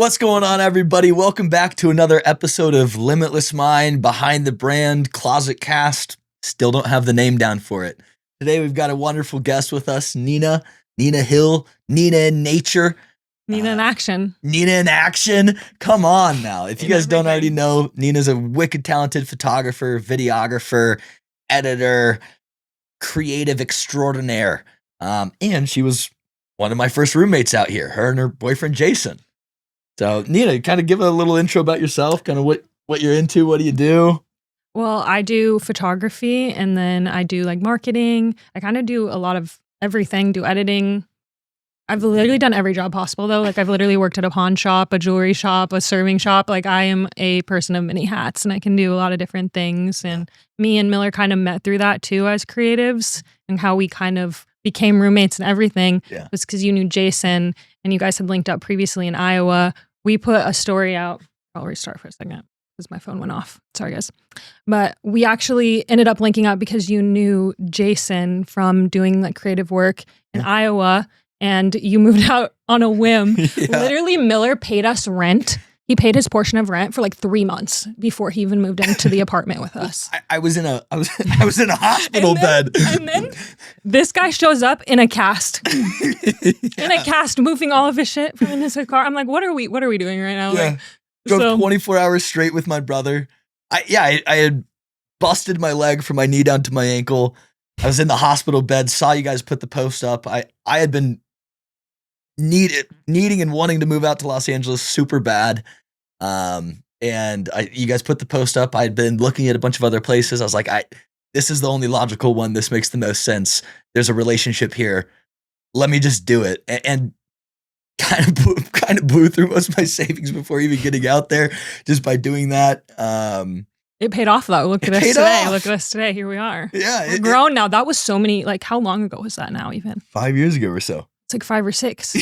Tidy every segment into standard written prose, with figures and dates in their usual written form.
What's going on, everybody? Welcome back to another episode of Limitless Mind, Behind the Brand, Closet Cast. Still don't have the name down for it. Today we've got a wonderful guest with us, Nina Hill, Nina in nature. Nina in action. Nina in action. Come on now. If you guys don't already know, Nina's a wicked talented photographer, videographer, editor, creative extraordinaire. And she was one of my first roommates out here, her and her boyfriend, Jason. So Nina, kind of give a little intro about yourself, kind of what you're into, what do you do? Well, I do photography and then I do like marketing. I kind of do a lot of everything, do editing. I've literally done every job possible though. Like I've literally worked at a pawn shop, a jewelry shop, a serving shop. Like I am a person of many hats and I can do a lot of different things. And me and Miller kind of met through that too as creatives, and how we kind of became roommates and everything was because you knew Jason and you guys had linked up previously in Iowa. We put a story out. I'll restart for a second because my phone went off. Sorry, guys. But we actually ended up linking up because you knew Jason from doing like creative work in Iowa, and you moved out on a whim. Literally, Miller paid us rent. He paid his portion of rent for like 3 months before he even moved into the apartment with us. I was in a hospital bed. And then this guy shows up in a cast. In a cast, moving all of his shit from in his car. I'm like, what are we doing right now? Yeah. Drove 24 hours straight with my brother. I had busted my leg from my knee down to my ankle. I was in the hospital bed, saw you guys put the post up. I had been needing and wanting to move out to Los Angeles super bad. You guys put the post up. I'd been looking at a bunch of other places. I was like, this is the only logical one. This makes the most sense. There's a relationship here. Let me just do it. And kind of blew through most of my savings before even getting out there just by doing that. It paid off though. Look at us today. Look at us today. Here we are. Yeah. We're grown now. That was so many, like how long ago was that now even? 5 years ago or so. It's like 5 or 6.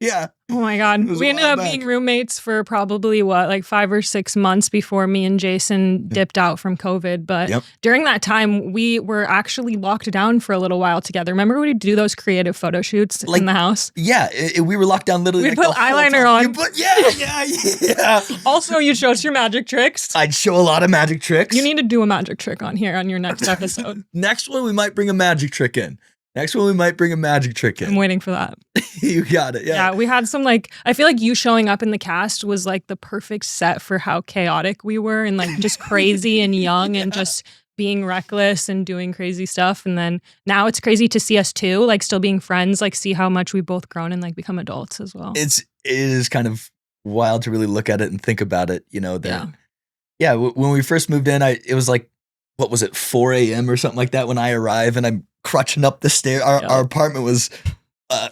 Yeah. Oh my God. We ended up being roommates for probably like 5 or 6 months before me and Jason dipped out from COVID. But during that time, we were actually locked down for a little while together. Remember when we'd do those creative photo shoots in the house? Yeah. We were locked down literally. We'd put eyeliner on. Yeah. Also, you'd show us your magic tricks. I'd show a lot of magic tricks. You need to do a magic trick on here on your next episode. Next one, we might bring a magic trick in. I'm waiting for that. You got it. Yeah. We had some I feel like you showing up in the cast was like the perfect set for how chaotic we were and like just crazy and young and just being reckless and doing crazy stuff. And then now it's crazy to see us too, like still being friends, like see how much we've both grown and like become adults as well. It is kind of wild to really look at it and think about it, you know, that, when we first moved in, it was like, what was it, 4 a.m. or something like that when I arrived, and I'm crutching up the stairs. Our apartment was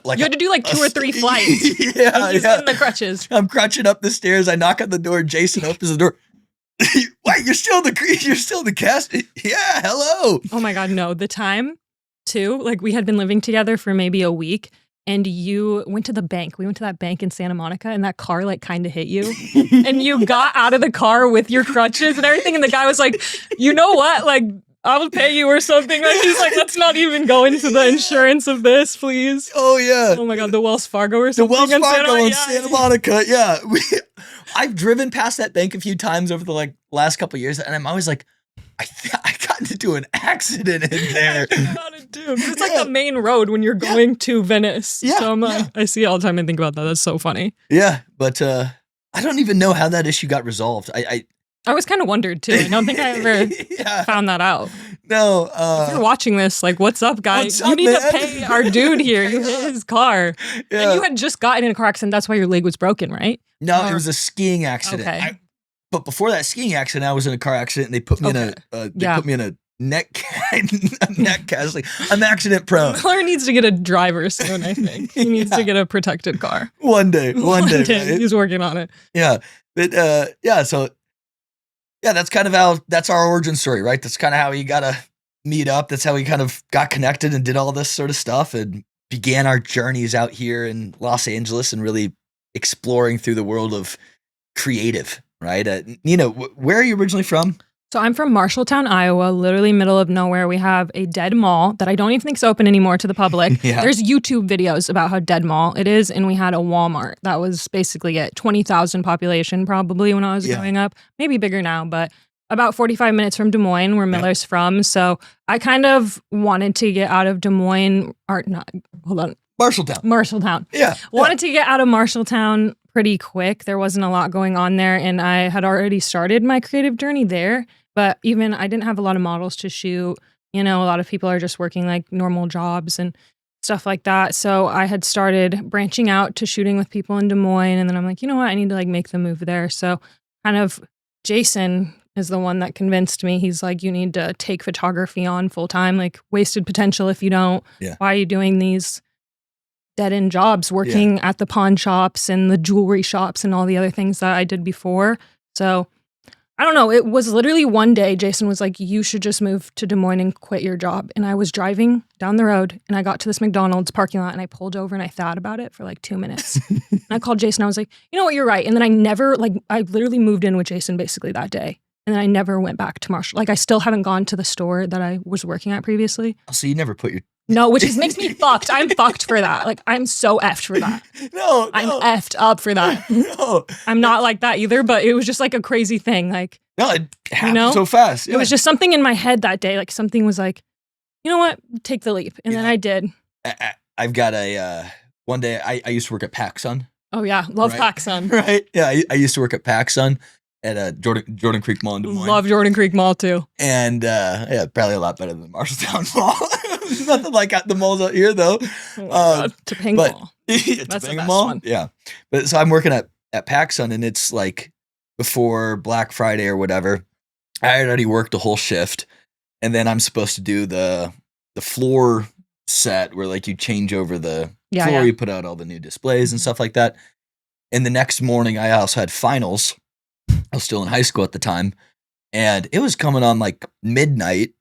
like you had to do like 2 or 3 flights. In the crutches. I'm crutching up the stairs. I knock on the door. Jason opens the door. Wait, you're still the cast? Yeah, hello. Oh my God, no. The time too, like we had been living together for maybe a week. And you went to the bank. We went to that bank in Santa Monica, and that car like kind of hit you. And you got out of the car with your crutches and everything. And the guy was like, you know what? Like, I will pay you or something. Like, he's like, let's not even go into the insurance of this, please. Oh, yeah. Oh my God, the Wells Fargo or something. The Wells Fargo in Santa Monica. Yeah. I've driven past that bank a few times over the last couple of years, and I'm always like, I got into an accident in there. It's like the main road when you're going to Venice. Yeah, so I see it all the time and think about that. That's so funny. Yeah, but I don't even know how that issue got resolved. I was kind of wondered too. I don't think I ever found that out. No. If you're watching this, like, what's up, guys? You need to pay our dude here. You hit his car. Yeah. And you had just gotten in a car accident. That's why your leg was broken, right? No, it was a skiing accident. Okay. But before that skiing accident, I was in a car accident, and they put me in a neck cast. Like, I'm accident prone. Miller needs to get a driver soon, I think. He needs to get a protected car. One day. Right? He's working on it. Yeah. But so that's kind of that's our origin story, right? That's kind of how we got to meet up. That's how we kind of got connected and did all this sort of stuff and began our journeys out here in Los Angeles and really exploring through the world of creative. Right. Nina, where are you originally from? So I'm from Marshalltown, Iowa, literally middle of nowhere. We have a dead mall that I don't even think is open anymore to the public. Yeah. There's YouTube videos about how dead mall it is. And we had a Walmart. That was basically it. 20,000 population probably when I was growing up. Maybe bigger now, but about 45 minutes from Des Moines, where Miller's from. So I kind of wanted to get out of Des Moines, or not, hold on. Marshalltown. Yeah. Wanted to get out of Marshalltown pretty quick. There wasn't a lot going on there. And I had already started my creative journey there. But even I didn't have a lot of models to shoot. You know, a lot of people are just working like normal jobs and stuff like that. So I had started branching out to shooting with people in Des Moines. And then I'm like, you know what? I need to like make the move there. So kind of Jason is the one that convinced me. He's like, you need to take photography on full time, like wasted potential if you don't. Yeah. Why are you doing these dead end jobs working at the pawn shops and the jewelry shops and all the other things that I did before? So I don't know. It was literally one day Jason was like, you should just move to Des Moines and quit your job. And I was driving down the road and I got to this McDonald's parking lot and I pulled over and I thought about it for like 2 minutes. And I called Jason. I was like, you know what? You're right. And then I literally moved in with Jason basically that day. And then I never went back to Marshall. Like I still haven't gone to the store that I was working at previously. So you never put your... No, which makes me fucked. I'm fucked for that. Like I'm so effed for that. No. I'm effed up for that. No. I'm not like that either, but it was just like a crazy thing. Like, no, it happened so fast. Yeah. It was just something in my head that day. Like something was like, you know what? Take the leap. And then I did. I've got one day I used to work at PacSun. Oh yeah. Love PacSun. Right. Yeah. I used to work at PacSun at Jordan Creek Mall in Des Moines. Love Jordan Creek Mall too. And probably a lot better than Marshalltown Mall. Nothing like the malls out here though. Topanga Mall. That's the best one. Yeah. But so I'm working at PacSun and it's like before Black Friday or whatever. I had already worked a whole shift and then I'm supposed to do the floor set where like you change over the floor, you put out all the new displays and stuff like that. And the next morning I also had finals. I was still in high school at the time and it was coming on like midnight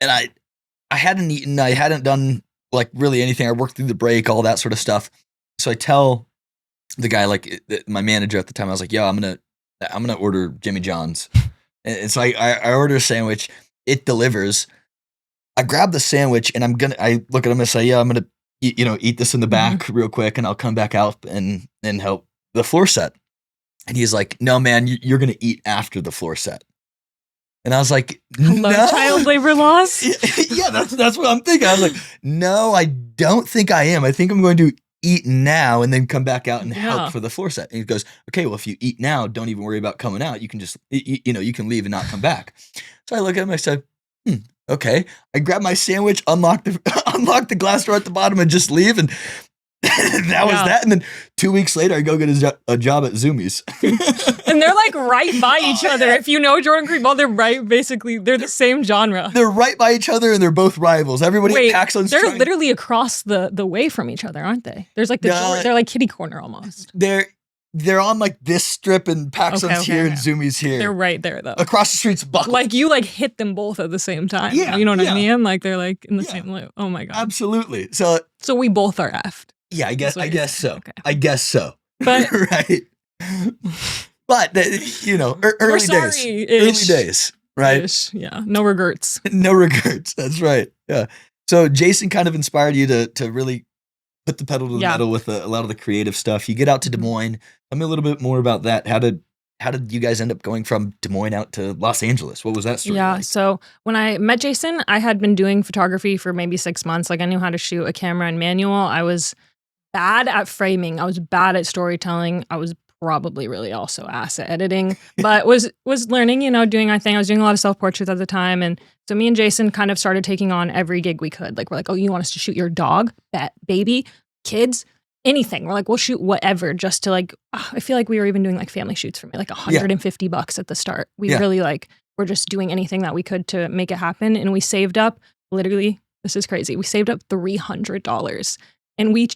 and I hadn't eaten. I hadn't done like really anything. I worked through the break, all that sort of stuff. So I tell the guy, like my manager at the time, I was like, yo, I'm going to order Jimmy John's. And so I order a sandwich. It delivers. I grab the sandwich and I look at him and say, yeah, I'm going to, eat this in the back real quick and I'll come back out and help the floor set. And he's like, no, man, you're going to eat after the floor set. And I was like, no. Child labor laws? Yeah, that's what I'm thinking. I was like, no, I don't think I am. I think I'm going to eat now and then come back out and help for the floor set. And he goes, okay, well, if you eat now, don't even worry about coming out. You can just, you can leave and not come back. So I look at him, I said, okay. I grab my sandwich, unlock the glass door at the bottom and just leave. And that was that. And then 2 weeks later, I go get a job at Zoomies. And they're like right by each other. If you know Jordan Creek Mall, they're the same genre. They're right by each other and they're both rivals. Everybody at PacSun's they're literally across the way from each other, aren't they? There's like they're like kitty corner almost. They're on like this strip and PacSun's here and Zoomies here. They're right there though. Across the street's Buckle. Like you like hit them both at the same time. Yeah. You know what I mean? Like they're like in the same loop. Oh my God. Absolutely. So we both are effed. Yeah, I guess so. Okay. I guess so. But right. But early days, right? Ish. Yeah, no regrets. No regrets. That's right. Yeah. So Jason kind of inspired you to really put the pedal to the metal with a lot of the creative stuff. You get out to Des Moines. Tell me a little bit more about that. How did you guys end up going from Des Moines out to Los Angeles? What was that story like? So when I met Jason, I had been doing photography for maybe 6 months. Like I knew how to shoot a camera and manual. I was bad at framing. I was bad at storytelling. I was probably really also ass at editing, but was learning, doing my thing. I was doing a lot of self-portraits at the time. And so me and Jason kind of started taking on every gig we could. Like, we're like, oh, you want us to shoot your dog, pet, baby, kids, anything. We're like, we'll shoot whatever just to like, I feel like we were even doing like family shoots for me, like $150 at the start. We really we're just doing anything that we could to make it happen. And we saved up literally, this is crazy. We saved up $300. And we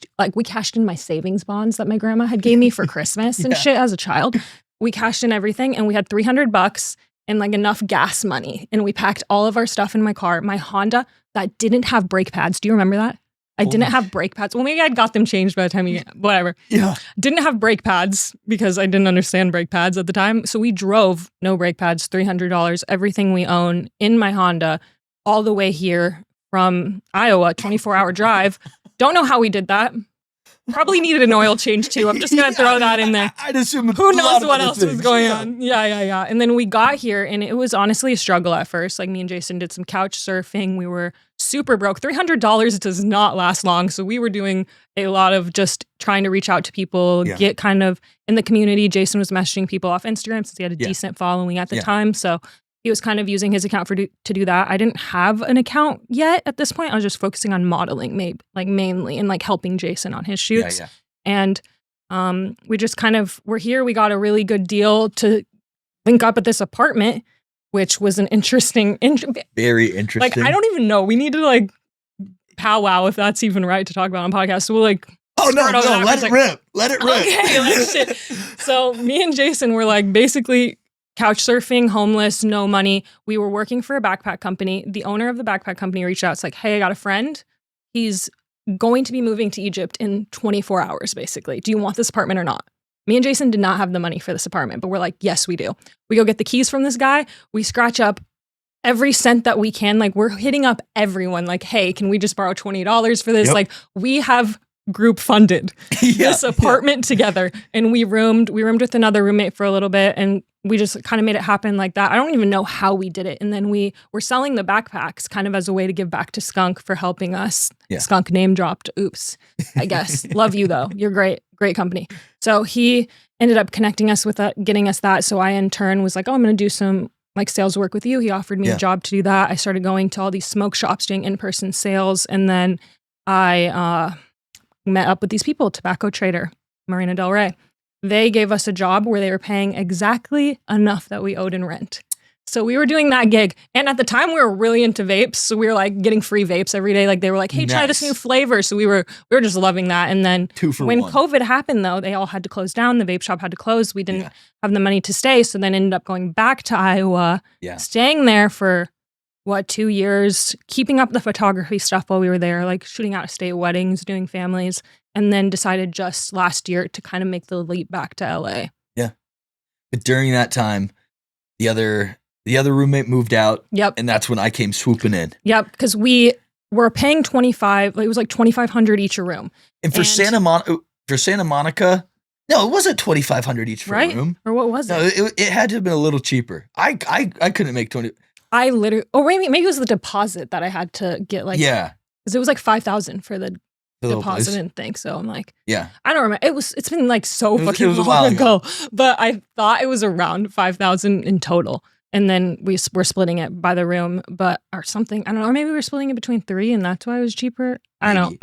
cashed in my savings bonds that my grandma had gave me for Christmas and shit as a child. We cashed in everything and we had $300 and like enough gas money. And we packed all of our stuff in my car. My Honda that didn't have brake pads. Do you remember that? I didn't have brake pads. Well, maybe I'd got them changed by the time whatever. Yeah. Didn't have brake pads because I didn't understand brake pads at the time. So we drove, no brake pads, $300, everything we own in my Honda, all the way here from Iowa, 24-hour drive. Don't know how we did that. Probably needed an oil change too. I'm just going to throw that in there. I'd assume who knows what else was going on. Yeah. And then we got here and it was honestly a struggle at first. Like me and Jason did some couch surfing. We were super broke. $300 does not last long. So we were doing a lot of just trying to reach out to people, get kind of in the community. Jason was messaging people off Instagram since he had a decent following at the time. So he was kind of using his account to do that. I didn't have an account yet at this point. I was just focusing on modeling, mainly, and like helping Jason on his shoots. And we just kind of were here. We got a really good deal to link up at this apartment, which was an interesting, very interesting. Like I don't even know. We need to like powwow if that's even right to talk about on podcast. So we'll like. Oh no! Let it rip. Let it rip. Okay, like shit. So me and Jason were like basically. Couch surfing, homeless, no money. We were working for a backpack company. The owner of the backpack company reached out. It's like, hey, I got a friend. He's going to be moving to Egypt in 24 hours, basically. Do you want this apartment or not? Me and Jason did not have the money for this apartment, but we're like, yes, we do. We go get the keys from this guy. We scratch up every cent that we can. Like, we're hitting up everyone. Like, hey, can we just borrow $20 for this? Yep. Like, we have group funded this apartment together. And we roomed with another roommate for a little bit. And we just kind of made it happen like that. I don't even know how we did it. And then we were selling the backpacks kind of as a way to give back to Skunk for helping us. Yeah. Skunk name dropped. Oops, I guess. Love you though. You're great. Great company. So he ended up connecting us with that, getting us that. So I in turn was like, oh, I'm going to do some like sales work with you. He offered me a job to do that. I started going to all these smoke shops doing in-person sales. And then I met up with these people, Tobacco Trader, Marina Del Rey. They gave us a job where they were paying exactly enough that we owed in rent. So we were doing that gig. And at the time we were really into vapes. So we were like getting free vapes every day. Like they were like, hey, try this new flavor. So we were just loving that. And then when COVID happened though, they all had to close down. The vape shop had to close. We didn't have the money to stay. So then ended up going back to Iowa, staying there for 2 years, keeping up the photography stuff while we were there, like shooting out of state weddings, doing families. And then decided just last year to kind of make the leap back to LA. Yeah. But during that time, the other roommate moved out. Yep. And that's when I came swooping in. Yep. Because we were paying $25. It was like $2,500 each a room. And for Santa Monica, no, it wasn't $2,500 each for a room. Or what was it? No, it had to have been a little cheaper. I couldn't make 20. I literally. Oh, maybe it was the deposit that I had to get. Like because it was like $5,000 for the deposit and thing. So I'm like, I don't remember. It's been like so fucking long ago. But I thought it was around $5,000 in total. And then we were splitting it by the room, or something. I don't know. Or maybe we were splitting it between 3 and that's why it was cheaper. I don't.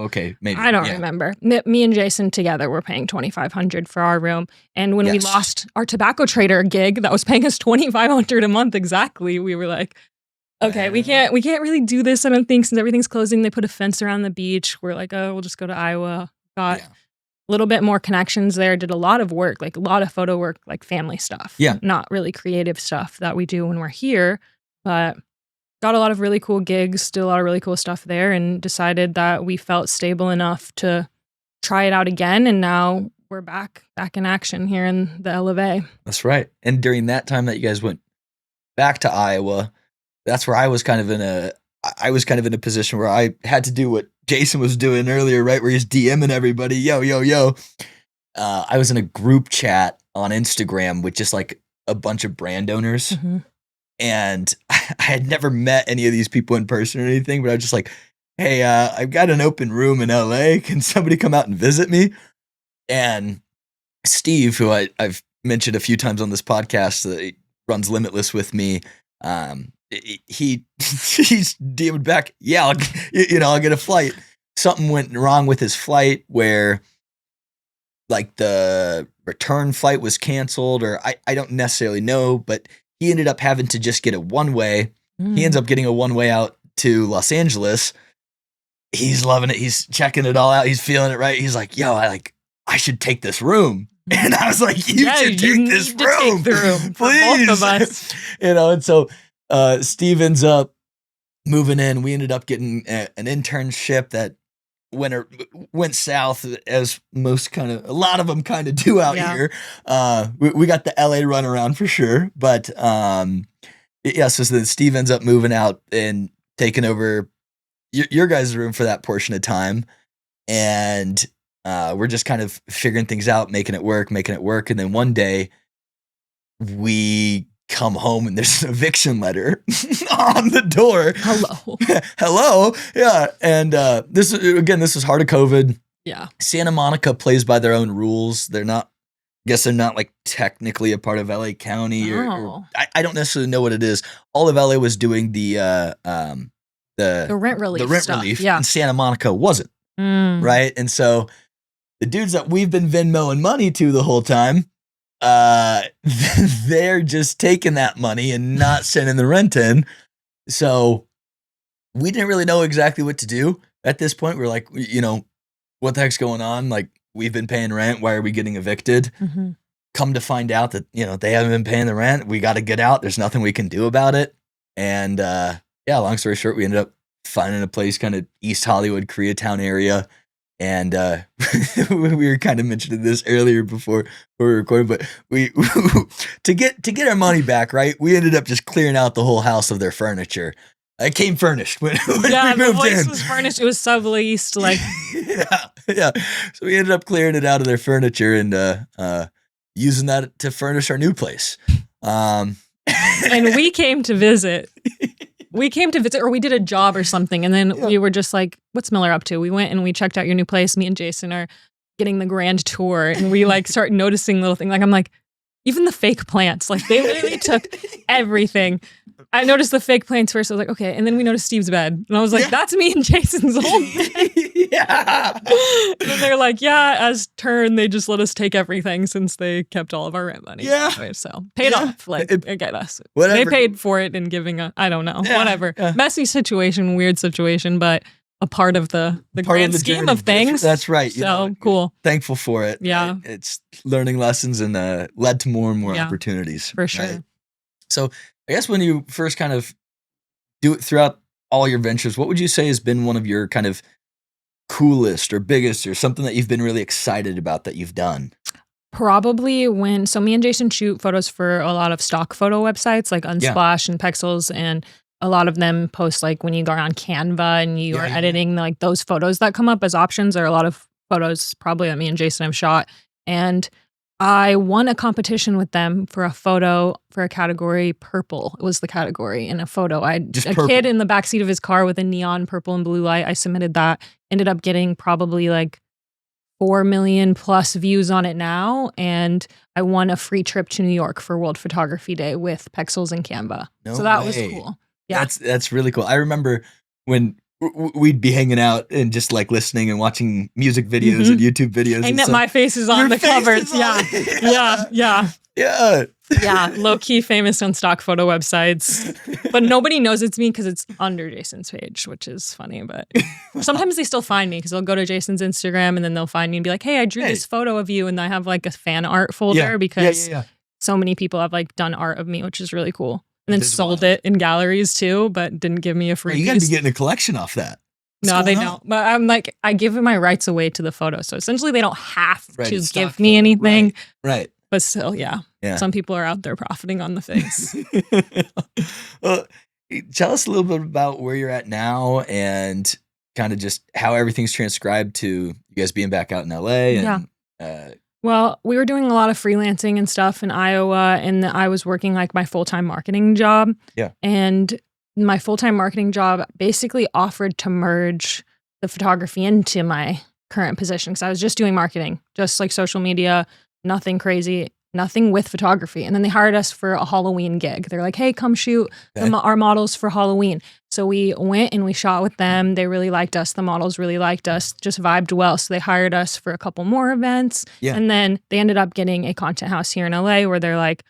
Okay. Maybe. I don't remember. Me and Jason together were paying $2,500 for our room. And when we lost our Tobacco Trader gig that was paying us $2,500 a month exactly, we were like, okay, we can't really do this, I don't think, since everything's closing. They put a fence around the beach. We're like, oh, we'll just go to Iowa. Got a little bit more connections there. Did a lot of work, like a lot of photo work, like family stuff. Yeah. Not really creative stuff that we do when we're here, but got a lot of really cool gigs, did a lot of really cool stuff there, and decided that we felt stable enough to try it out again. And now we're back in action here in the LA. That's right. And during that time that you guys went back to Iowa, that's where I was kind of in a position where I had to do what Jason was doing earlier, right? Where he's DMing everybody, yo. I was in a group chat on Instagram with just like a bunch of brand owners. Mm-hmm. And I had never met any of these people in person or anything, but I was just like, hey, I've got an open room in LA. Can somebody come out and visit me? And Steve, who I've mentioned a few times on this podcast, that runs Limitless with me, he's DM'd back, I'll get a flight. Something went wrong with his flight where like the return flight was canceled, or I don't necessarily know, but he ended up having to just get a one-way. He ends up getting a one-way out to Los Angeles. He's loving it. He's checking it all out. He's feeling it, right? He's like, I should take this room. And I was like, you should take this room. Take the room for please. Both of us. And so Steve ends up moving in. We ended up getting an internship that went south, as a lot of them kind of do out Yeah. here. We got the LA runaround for sure, but yeah. So then Steve ends up moving out and taking over your guys' room for that portion of time, and we're just kind of figuring things out, making it work, and then one day we come home and there's an eviction letter on the door. Hello. Yeah. And this was heart of COVID. Yeah. Santa Monica plays by their own rules. They're not like technically a part of LA County or I don't necessarily know what it is. All of LA was doing the rent relief. The rent relief. Yeah. And Santa Monica wasn't. Right. And so the dudes that we've been Venmoing money to the whole time, they're just taking that money and not sending the rent in. So we didn't really know exactly what to do at this point. We're like, what the heck's going on? Like, we've been paying rent. Why are we getting evicted? Mm-hmm. Come to find out that, they haven't been paying the rent. We got to get out. There's nothing we can do about it. And, long story short, we ended up finding a place kind of East Hollywood, Koreatown area. And we were kind of mentioning this earlier before we were recording, but we to get our money back, right? We ended up just clearing out the whole house of their furniture. It came furnished when we moved the place in. Was furnished. It was subleased, like yeah. So we ended up clearing it out of their furniture and using that to furnish our new place. And we came to visit. Or we did a job or something. And then we were just like, what's Miller up to? We went and we checked out your new place. Me and Jason are getting the grand tour. And we start noticing little things. Like, I'm like, even the fake plants, like they literally took everything. I noticed the fake plants first. I was like, okay. And then we noticed Steve's bed. And I was like, that's me and Jason's old bed. Yeah. And they're like, as turn, they just let us take everything since they kept all of our rent money. Yeah. Anyway, so paid off. Get us. Whatever. They paid for it and giving I don't know. Yeah, whatever. Yeah. Messy situation, weird situation, but a part of the grand scheme of things. That's right. So cool. Thankful for it. Yeah. It's learning lessons and led to more and more opportunities. For sure. Right? So I guess when you first kind of do it throughout all your ventures, what would you say has been one of your kind of coolest or biggest or something that you've been really excited about that you've done? Probably so me and Jason shoot photos for a lot of stock photo websites like Unsplash and Pexels, and a lot of them post like when you go on Canva and you are editing like those photos that come up as options are a lot of photos probably that me and Jason have shot. And I won a competition with them for a photo for a category. Purple was the category in a photo. I had a kid in the backseat of his car with a neon purple and blue light. I submitted that, ended up getting probably like 4 million plus views on it now. And I won a free trip to New York for World Photography Day with Pexels and Canva. So that was cool. Yeah. That's really cool. I remember when we'd be hanging out and just like listening and watching music videos and YouTube videos. And that my face is on the covers. Yeah. Low key famous on stock photo websites. But nobody knows it's me because it's under Jason's page, which is funny. But sometimes they still find me because they'll go to Jason's Instagram and then they'll find me and be like, hey, I drew this photo of you. And I have like a fan art folder because so many people have like done art of me, which is really cool. And then sold it in galleries too, but didn't give me a free piece. You gotta be getting a collection off that. No, they don't. But I'm like, I give my rights away to the photo. So essentially they don't have to give me anything. Right. But still, yeah. Some people are out there profiting on the face. Well, tell us a little bit about where you're at now and kind of just how everything's transcribed to you guys being back out in LA. And, well, we were doing a lot of freelancing and stuff in Iowa, and I was working like my full-time marketing job. Yeah. And my full-time marketing job basically offered to merge the photography into my current position because I was just doing marketing, just like social media, nothing crazy, nothing with photography. And then they hired us for a Halloween gig. They're like, hey, come shoot our models for Halloween. So we went and we shot with them. They really liked us. The models really liked us, just vibed well. So they hired us for a couple more events. Yeah. And then they ended up getting a content house here in LA where they're like,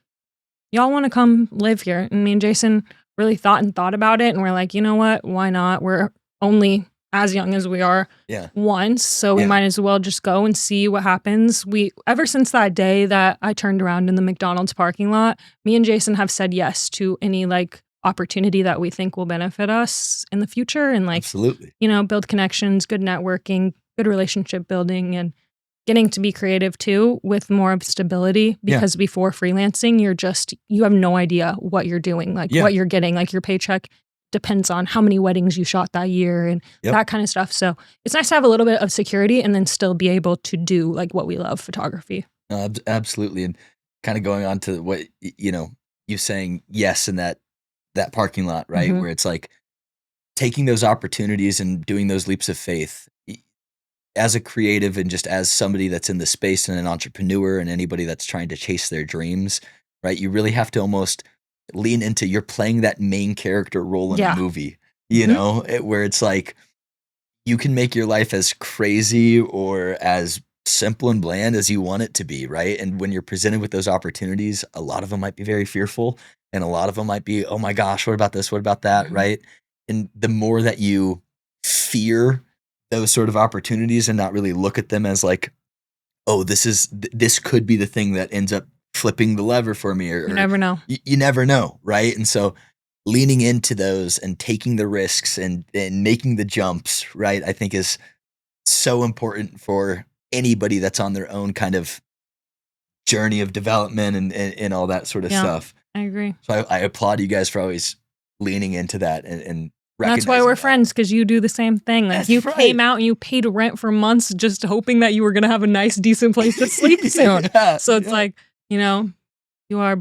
y'all want to come live here? And me and Jason really thought about it. And we're like, you know what? Why not? We're only as young as we are once. So we might as well just go and see what happens. Ever since that day that I turned around in the McDonald's parking lot, me and Jason have said yes to any like opportunity that we think will benefit us in the future and like, absolutely, build connections, good networking, good relationship building and getting to be creative too with more of stability because before freelancing, you have no idea what you're doing, like what you're getting, like your paycheck depends on how many weddings you shot that year and that kind of stuff. So it's nice to have a little bit of security and then still be able to do like what we love, photography. Absolutely. And kind of going on to what, you saying yes in that parking lot, right? Where it's like taking those opportunities and doing those leaps of faith as a creative and just as somebody that's in the space and an entrepreneur and anybody that's trying to chase their dreams, right? You really have to almost lean into you're playing that main character role in a movie, where it's like you can make your life as crazy or as simple and bland as you want it to be, right? And when you're presented with those opportunities, a lot of them might be very fearful and a lot of them might be, oh my gosh, what about this? What about that? Right? And the more that you fear those sort of opportunities and not really look at them as like, oh, this could be the thing that ends up flipping the lever for me. Or you never know. You never know, right? And so leaning into those and taking the risks and making the jumps, right, I think is so important for anybody that's on their own kind of journey of development and all that sort of stuff. I agree. So I applaud you guys for always leaning into that and that's why we're friends, because you do the same thing. Like you came out and you paid rent for months just hoping that you were going to have a nice, decent place to sleep soon. So it's like, you are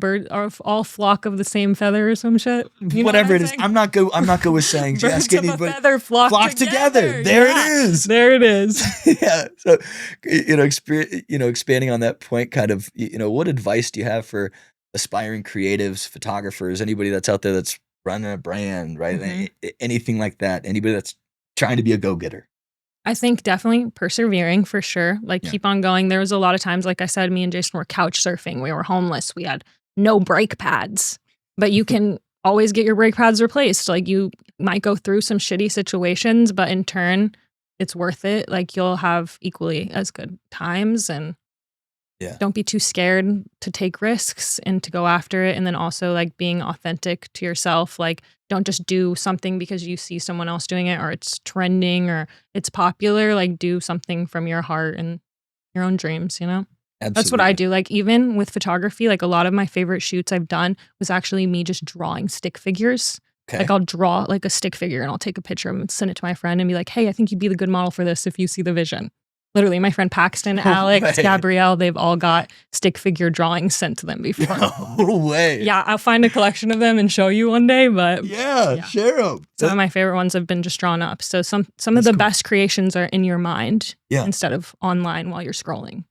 all flock of the same feather or some shit. Whatever it is. I'm not good with saying just getting feather flock together. There it is. There it is. Yeah. So, expanding on that point, kind of, what advice do you have for aspiring creatives, photographers, anybody that's out there that's running a brand, right? Anything like that. Anybody that's trying to be a go-getter. I think definitely persevering for sure. Like keep on going. There was a lot of times, like I said, me and Jason were couch surfing. We were homeless. We had no brake pads, but you can always get your brake pads replaced. Like you might go through some shitty situations, but in turn, it's worth it. Like you'll have equally as good times and don't be too scared to take risks and to go after it. And then also like being authentic to yourself. Like don't just do something because you see someone else doing it or it's trending or it's popular. Like do something from your heart and your own dreams, Absolutely. That's what I do. Like even with photography, like a lot of my favorite shoots I've done was actually me just drawing stick figures. Okay. Like I'll draw like a stick figure and I'll take a picture and send it to my friend and be like, hey, I think you'd be the good model for this if you see the vision. Literally, my friend Paxton, Alex, Gabrielle, they've all got stick figure drawings sent to them before. No way. Yeah, I'll find a collection of them and show you one day. But share them. Some of my favorite ones have been just drawn up. So some of the best creations are in your mind instead of online while you're scrolling.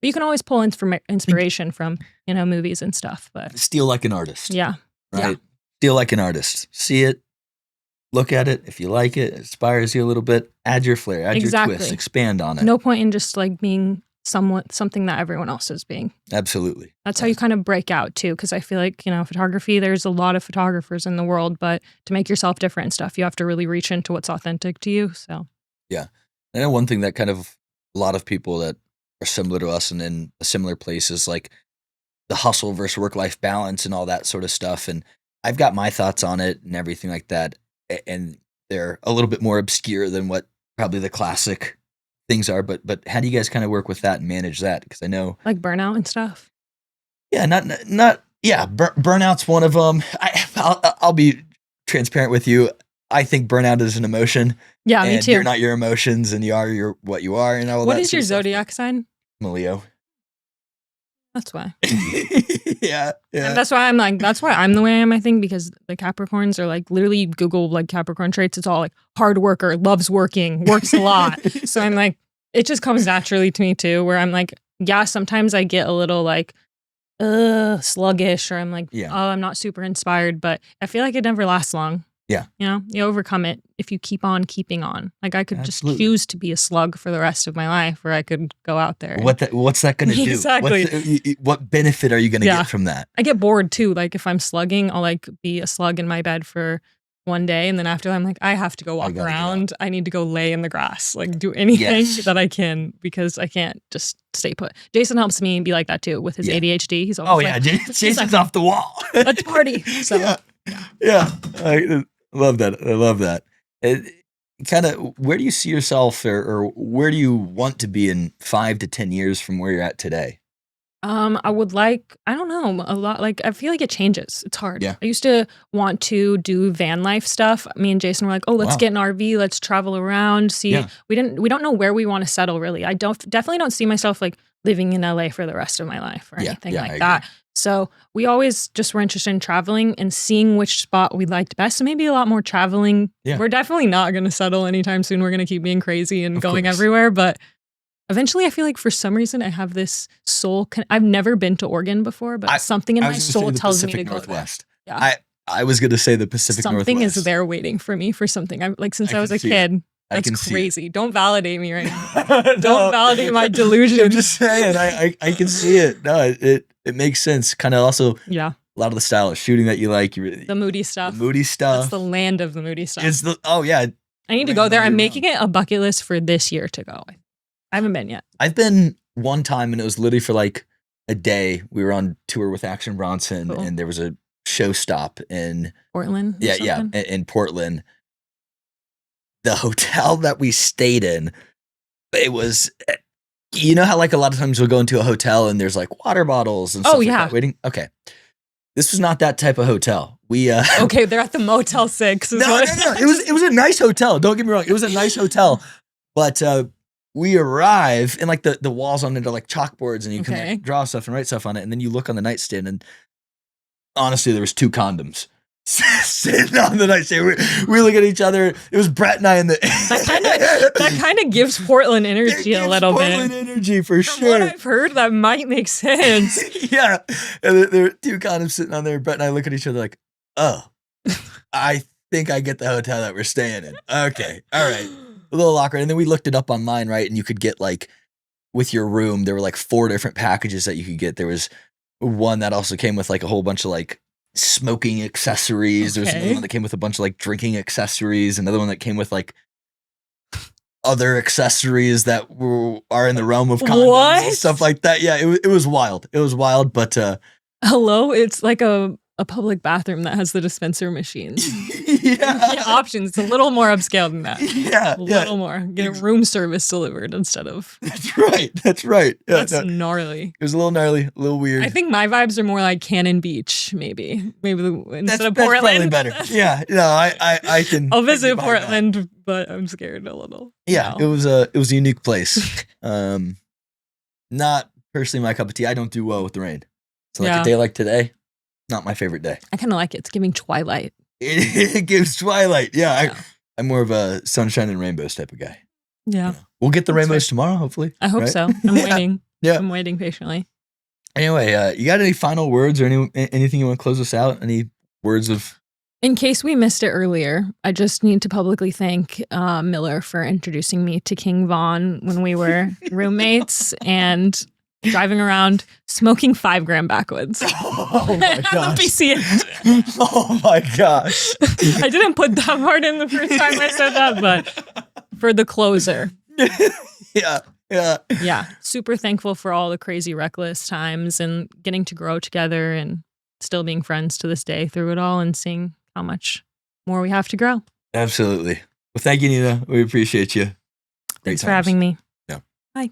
But you can always pull inspiration from movies and stuff. But steal like an artist. Yeah. Right. Steal like an artist. See it. Look at it. If you like it, it inspires you a little bit. Add your flair, add your twist, expand on it. No point in just like being something that everyone else is being. Absolutely. That's how you kind of break out too. Because I feel like, photography, there's a lot of photographers in the world, but to make yourself different and stuff, you have to really reach into what's authentic to you. So, yeah. I know one thing that kind of a lot of people that are similar to us and in a similar place is like the hustle versus work-life balance and all that sort of stuff. And I've got my thoughts on it and everything like that. And they're a little bit more obscure than what probably the classic things are. But how do you guys kind of work with that and manage that? Because I know like burnout and stuff. Yeah, burnout's one of them. I'll be transparent with you. I think burnout is an emotion. Yeah, me too. You're not your emotions, and you are what you are, and all that. What is your zodiac sign? I'm a Leo. That's why. Yeah. And that's why I'm the way I am, I think, because the Capricorns are like literally Google like Capricorn traits. It's all like hard worker, loves working, works a lot. So I'm like, it just comes naturally to me too, where I'm like, yeah, sometimes I get a little like sluggish or I'm like, oh, I'm not super inspired, but I feel like it never lasts long. Yeah. You overcome it if you keep on keeping on. Like I could just choose to be a slug for the rest of my life, or I could go out there. What's that going to do? Exactly. What benefit are you going to get from that? I get bored too. Like if I'm slugging, I'll like be a slug in my bed for one day. And then after that, I'm like, I have to go walk around. I need to go lay in the grass, like do anything that I can because I can't just stay put. Jason helps me be like that too with his ADHD. He's always Jason's off the wall. Let's party. So yeah. I love that. kind of where do you see yourself or where do you want to be in 5 to 10 years from where you're at today? I would like, I don't know, a lot. Like, I feel like it changes. It's hard. Yeah. I used to want to do van life stuff. Me and Jason were like, oh, let's Wow. get an RV, let's travel around, see. Yeah. We don't know where we want to settle really. I definitely don't see myself like living in LA for the rest of my life or Yeah, anything yeah, I like agree. that. So we always just were interested in traveling and seeing which spot we liked best. So maybe a lot more traveling. Yeah. We're definitely not going to settle anytime soon. We're going to keep being crazy and Of going course. everywhere. But eventually, I feel like for some reason I have this soul. I've never been to Oregon before, but something in I my was gonna say soul the tells me to Pacific go there. Northwest. Yeah. I was gonna say the Pacific Something Northwest. is there waiting for me for something. I'm like since I I was can a see it. kid. I That's can see it. crazy. Don't validate me right now. No, Don't validate my delusions. I'm just saying, I can see it. No, it makes sense. Kind of also Yeah. a lot of the style of shooting that you like. The moody stuff. The moody stuff. That's the land of the moody stuff. It's the yeah. I need to rings go there. all year I'm making round. it a bucket list for this year to go. I haven't been yet. I've been one time and it was literally for like a day. We were on tour with Action Bronson Cool. and there was a show stop in Portland. Or something? in Portland. The hotel that we stayed in, it was, you know how like a lot of times we'll go into a hotel and there's like water bottles and stuff like yeah. that waiting? Okay. This was not that type of hotel. We Okay, they're at the Motel 6. no. It was a nice hotel. Don't get me wrong. It was a nice hotel. But we arrive and like the walls on it are like chalkboards and you can Okay. like draw stuff and write stuff on it. And then you look on the nightstand and honestly, there was 2 condoms sitting on the nightstand. We look at each other. It was Brett and I in the. That kind of gives Portland It energy a gives little Portland bit. energy for From sure. what I've heard, that might make sense. Yeah. And there were 2 condoms sitting on there. Brett and I look at each other like, oh, I think I get the hotel that we're staying in. Okay. All right. A little awkward. And then we looked it up online, right? And you could get like, with your room, there were like 4 different packages that you could get. There was one that also came with like a whole bunch of like smoking accessories. There was another Okay. one that came with a bunch of like drinking accessories. Another one that came with like other accessories that are in the realm of condoms What? and stuff like that. Yeah, it was wild. It was wild, but Hello? It's like a public bathroom that has the dispenser machines. yeah, Get options. It's a little more upscale than that. yeah, A yeah. little more. Get a room service delivered instead of. That's right. That's right. Yeah, That's no, gnarly. it was a little gnarly, a little weird. I think my vibes are more like Cannon Beach, maybe. Maybe instead of that's Portland. probably better. Yeah, no, I can. I'll I can visit get behind that. Portland, but I'm scared a little. Yeah, now. it was a unique place. Not personally my cup of tea. I don't do well with the rain. So like Yeah. a day like today, not my favorite day. I kind of like it. It's giving twilight. It gives twilight. Yeah, Yeah. I'm more of a sunshine and rainbows type of guy. Yeah. We'll get the That's rainbows tomorrow, hopefully. I hope right? so. I'm Yeah. waiting. Yeah. I'm waiting patiently. Anyway, you got any final words or anything you want to close us out? Any words of? In case we missed it earlier, I just need to publicly thank Miller for introducing me to King Von when we were roommates and driving around smoking 5 gram backwoods. Oh my At the gosh! PCH. Oh my gosh! I didn't put that part in the first time I said that, but for the closer. Yeah, yeah. Yeah, super thankful for all the crazy reckless times and getting to grow together and still being friends to this day through it all and seeing how much more we have to grow. Absolutely. Well, thank you, Nina. We appreciate you. Great Thanks for times. having me. Yeah. Bye.